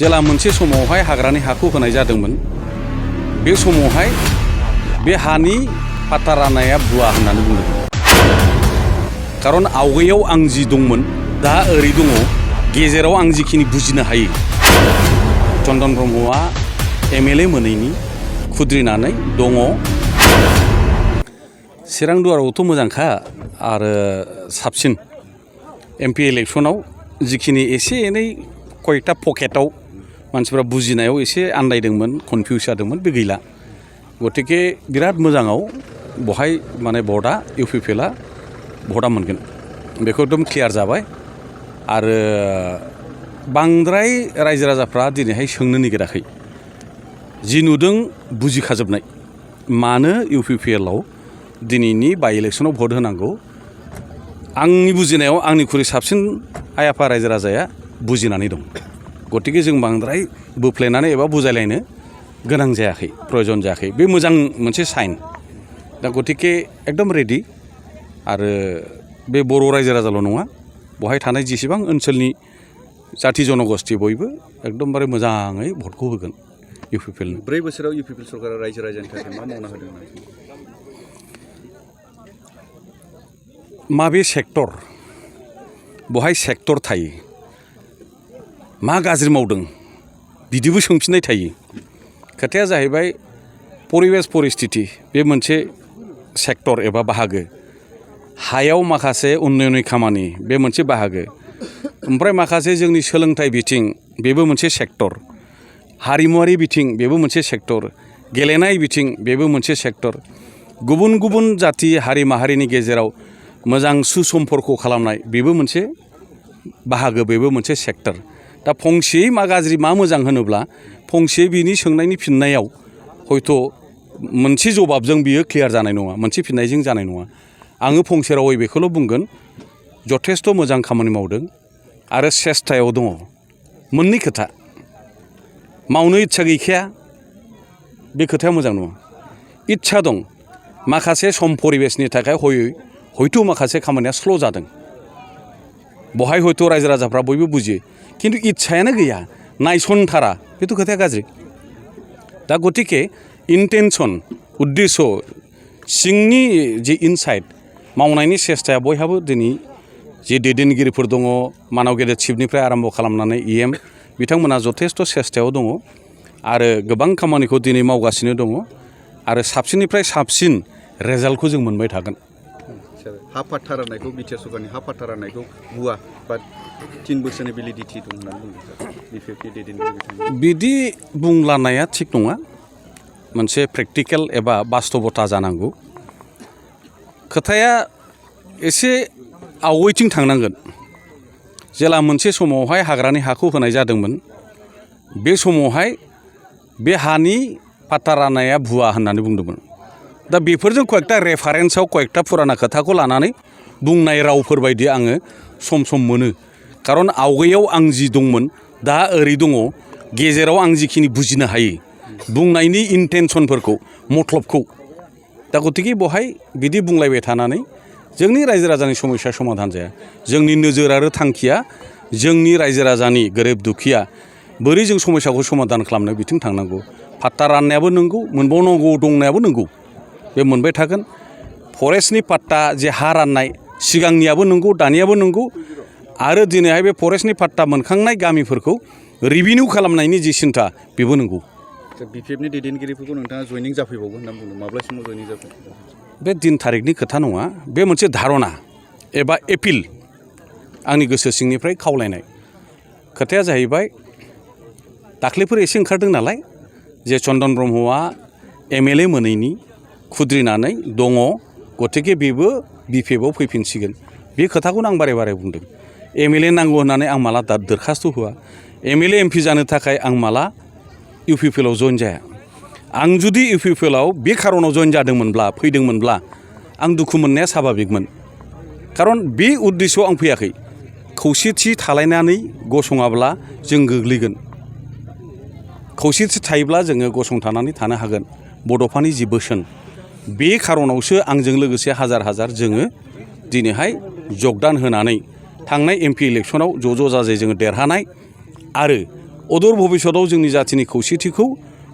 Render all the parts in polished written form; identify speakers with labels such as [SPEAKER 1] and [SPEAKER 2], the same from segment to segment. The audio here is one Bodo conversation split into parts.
[SPEAKER 1] जेला मोनसे समावहाय हाग्रानि हाखौ होनाय जादोंमोन बे समावहाय बे हानि पाट्टा राननाया भुवा होननानै बुंदोंमोन खारन आवगायाव आं जि दंमोन दा ओरै दङ गेजेराव आं जिखिनि बुजिनो हायो चन्दन ब्रह्मआ MLA मोनैनि खुद्रिनानै दङ चिरां दुवारावथ' मोजांखा आरो साबसिन MP इलेक्शनाव जिखिनि एसे एनै कयटा पकेटाव मानसिफ्रा बुजिनायाव एसे आन्दायदोंमोन कनफिउज जादोंमोन बे गैला गतिके बिराद मोजाङाव बहाय माने भटआ UPPLआ भटआ मोनगोन बेखौ एकदम क्लियार जाबाय आरो बांद्राय रायजो राजाफ्रा दिनैहाय सोंनो नागिराखै जि नुदों बुजिखाजोबनाय मानो UPPLआव दिनैनि बाइ इलेक्शनाव भट होनांगौ आंनि बुजिनायाव आंनिख्रुइ साबसिन आइ आफा रायजो राजाया बुजिनानै दं गतिके जों बांद्राय बोफ्लेनानै एबा बुजायलायनो गोनां जायाखै प्रयजन जायाखै बे मोजां मोनसे साइन दा गतिके एकदम रेडि आरो बे बर' रायजो राजाल' नङा बहाय थानाय जेसेबां ओनसोलनि जाथि जनगोष्ठी बयबो एकदमबारे मोजाङै भटखौ होगोन UPPLनो
[SPEAKER 2] 4 बोसोराव UPPL सरकारा रायजो राजानि थाखाय मा मावना होदों
[SPEAKER 1] माबे सेक्टर बहाय सेक्टर थायो मा गाज्रि मावदों बिदिबो सोंफिननाय थायो खोथाया जाहैबाय परिबेस परिस्थिति बे मोनसे सेक्टर एबा बाहागो हायाव माखासे उन्नयननि खामानि बे मोनसे बाहागो ओमफ्राय माखासे जोंनि सोलोंथाइ बिथिं बेबो मोनसे सेक्टर हारिमुवारि बिथिं बेबो मोनसे सेक्टर गेलेनाय बिथिं बेबो मोनसे सेक्टर गुबुन गुबुन जाथि हारि माहारिनि गेजेराव मोजां सुसम्पर्क खालामनाय बेबो मोनसे बाहागो बेबो मोनसे सेक्टर दा फंसे मा गाज्रि मा मोजां होनोब्ला फंसे बिनि सोंनायनि फिननायाव हयथ' मोनसे जवाबजों बियो क्लियार जानाय नङा मोनसे फिननायजों जानाय नङा आङो फंसे रावै बेखौल' बुंगोन जथेस्थ' मोजां खामानि मावदों आरो सेस्थायाव दङ मोननै खोथा मावनो इच्छा गैखाया बे खोथाया मोजां नङा इच्छा दं माखासे सम परिबेसनि थाखाय हयथ' माखासे खामानिया स्ल' जादों बहाय हयथ' रायजो राजाफ्रा बयबो बुजियो खिन्थु इच्छायानो गैया नायसनथारा बेथ' खोथाया गाज्रि दा गतिके इन्टेनसन उद्देश्य सिंनि जे इनसाइट मावनायनि सेस्थाया बयहाबो दिनै जे दैदेनगिरिफोर दङ मानाव गेदेर चिफनिफ्राय आरम्भ खालामनानै EM बिथांमोना जथेस्थ' सेस्थायाव दङ आरो गोबां खामानिखौ दिनै मावगासिनो दङ आरो साबसिननिफ्राय साबसिन रेजाल्टखौ जों मोनबाय थागोन
[SPEAKER 2] हा पाट्टा राननायखौ बिटिआर सरकारनि हा पाट्टा राननायखौ भुवा बा 3 बोसोरनि भेलिडिटि दं होननानै बुंदों
[SPEAKER 1] बिदि बुंलानाया थिग नङा मोनसे प्रेक्टिकेल एबा बास्तबता जानांगौ खोथाया एसे आवगायथिं थांनांगोन जेला मोनसे समावहाय हाग्रानि हाखौ होनाय जादोंमोन बे समावहाय बे हानि पाट्टा राननाया भुवा होननानै बुंदोंमोन दा बेफोरजों कयेकटा रेफारेन्सआव कयेकटा फुराना खोथाखौ लानानै बुंनाय रावफोर बायदि आङो सम सम मोनो खारन आवगायाव आं जि दंमोन दा ओरै दङ गेजेराव आं जिखिनि बुजिनो हायो बुंनायनि इन्टेनसनफोरखौ मतलबखौ दा गतिके बहाय बिदि बुंलायबाय थानानै जोंनि रायजो राजानि समस्या समाधान जाया जोंनि नोजोर आरो थांखिया जोंनि रायजो राजानि गोरिब दुखिया बोरै जों समस्याखौ समाधान खालामनो बिथिं थांनांगौ पाट्टा राननायाबो नंगौ मोनबावनांगौ दंनायाबो नंगौ बे मोनबाय थागोन फरेस्टनि पाट्टा जे हा राननाय सिगांनियाबो नंगौ दानियाबो नंगौ आरो दिनैहाय बे फरेस्टनि पाट्टा मोनखांनाय गामिफोरखौ रिभिनिउ खालामनायनि जि सिन्था बेबो नंगौ
[SPEAKER 2] BPFनि दैदेनगिरिफोरखौ नोंथाङा जयनिं जाफैबावगोन होनना बुंदों माब्ला समाव जयनिं जाफैगोन
[SPEAKER 1] बे दिन थारिखनि खोथा नङा बे मोनसे धारना एबा एपिल आंनि गोसो सिंनिफ्राय खावलायनाय खोथाया जाहैबाय दाख्लैफोर एसे ओंखारदों नालाय जे चन्दन ब्रह्मआ MLA मोनैनि खुद्रिनानै दङ गतिके बेबो BPFआव फैफिनसिगोन बे खोथाखौनो आं बारे बारे बुंदों MLA नांगौ होननानै आं माला दरखास्त होआ MLA MP जानो थाखाय आं माला UPPLआव जइन जाया आं जुदि UPPLआव बे खारनाव जइन जादोंमोनब्ला फैदोंमोनब्ला आं दुखु मोननाया स्वाभाबिकमोन खारन बे उद्देश्यआव आं फैयाखै खौसेथि थालायनानै गसङाब्ला जों गोग्लैगोन खौसेथि थायोब्ला जोङो गसंथानानै थानो हागोन बड'फानि जि बोसोन बे खारनावसो आंजों लोगोसे हाजार हाजार जोङो दिनैहाय जगदान होनानै थांनाय MP इलेक्शनाव ज' ज' जाजाय जोङो देरहानाय आरो अदूर भबिष्यतआव जोंनि जाथिनि खौसेथिखौ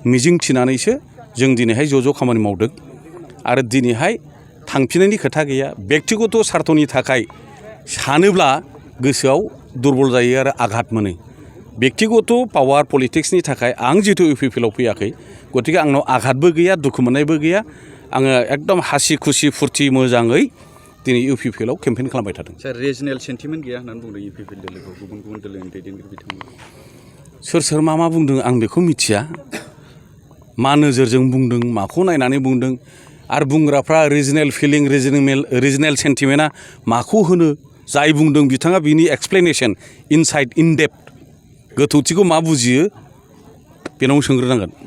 [SPEAKER 1] मिजिं थिनानैसो जों दिनैहाय ज' ज' खामानि मावदों आरो दिनैहाय थांफिननायनि खोथा गैया बेक्तिगत सार्थनि थाखाय सानोब्ला गोसोआव दुरबल जायो आरो आघात मोनो बेक्तिगत पावार पलिटिक्सनि थाखाय आं जितु इउपिपिएलआव फैयाखै गतिके आंनाव आघातबो गैया दुखु मोननायबो गैया आङो एकदम हासि खुसि फुर्ति मोजाङै दिनै इउपिपिएलआव केम्पेइन खालामबाय थादों
[SPEAKER 2] सार रिजनेल सेन्टिमेन्ट गैया होननानै बुंदों इउपिपिएल दोलोखौ गुबुन गुबुन दोलोनि दैदेनगिरि बिथांमोन
[SPEAKER 1] सोर मा बुंदों आं बेखौ मिथिया मा नोजोरजों बुंदों माखौ नायनानै बुंदों आरो बुंग्राफ्रा रिजनेल फिलिं रिजनेल सेन्टिमेन्टआ माखौ होनो जाय बुंदों बिथाङा बिनि एक्सप्लेनेसन इनसाइड इन डेप्थ गोथौथिखौ मा बुजियो बेनाव सोंग्रोनांगोन